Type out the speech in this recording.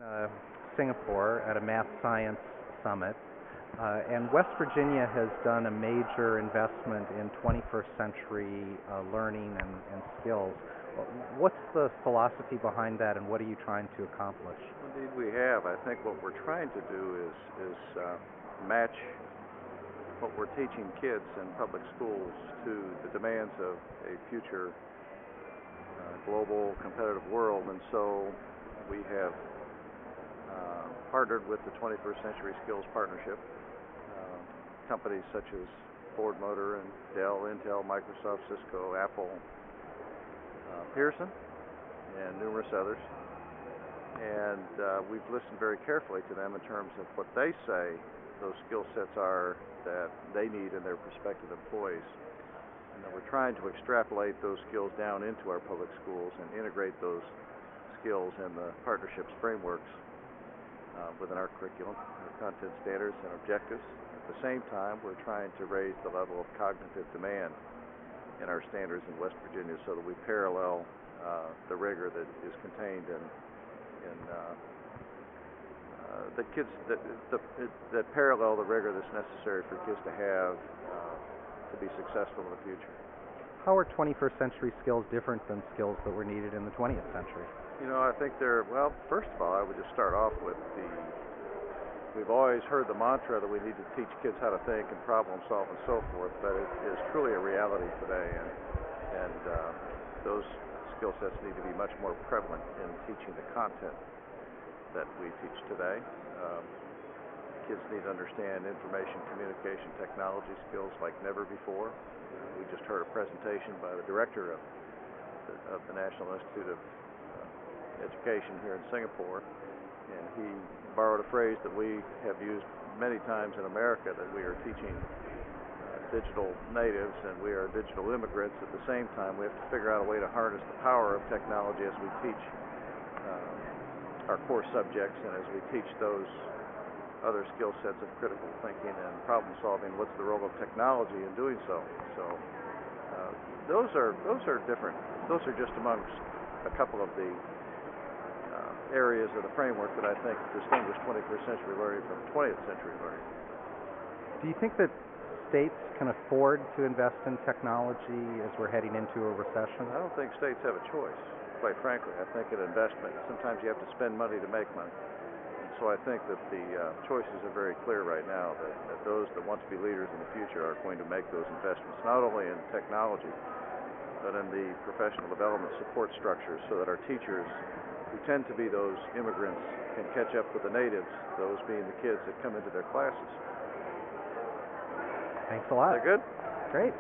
uh, Singapore at a math science summit, and West Virginia has done a major investment in 21st century learning and skills. What's the philosophy behind that, and what are you trying to accomplish? Indeed, we have. I think what we're trying to do is match what we're teaching kids in public schools to the demands of a future global competitive world, and so we have partnered with the 21st Century Skills Partnership, companies such as Ford Motor and Dell, Intel, Microsoft, Cisco, Apple, Pearson, and numerous others. And we've listened very carefully to them in terms of what they say those skill sets are that they need in their prospective employees. And then we're trying to extrapolate those skills down into our public schools and integrate those skills in the partnership's frameworks within our curriculum, our content standards and objectives. At the same time, we're trying to raise the level of cognitive demand in our standards in West Virginia so that we parallel the rigor that is contained in the kids that parallel the rigor that's necessary for kids to have to be successful in the future. How are 21st century skills different than skills that were needed in the 20th century? You know, I think well, first of all, I would just start off with we've always heard the mantra that we need to teach kids how to think and problem solve and so forth, but it is truly a reality today, and those skill sets need to be much more prevalent in teaching the content that we teach today. Kids need to understand information communication technology skills like never before. We just heard a presentation by the director of the National Institute of Education here in Singapore, and he borrowed a phrase that we have used many times in America, that we are teaching digital natives and we are digital immigrants. At the same time, we have to figure out a way to harness the power of technology as we teach our core subjects and as we teach those other skill sets of critical thinking and problem solving. What's the role of technology in doing so? So those are different. Those are just amongst a couple of the areas of the framework that I think distinguish 21st century learning from 20th century learning. Do you think that states can afford to invest in technology as we're heading into a recession? I don't think states have a choice, quite frankly. I think an investment, sometimes you have to spend money to make money. And so I think that the choices are very clear right now, that those that want to be leaders in the future are going to make those investments, not only in technology, but in the professional development support structures, so that our teachers, who tend to be those immigrants, can catch up with the natives, those being the kids that come into their classes. Thanks a lot. Is that good? Great.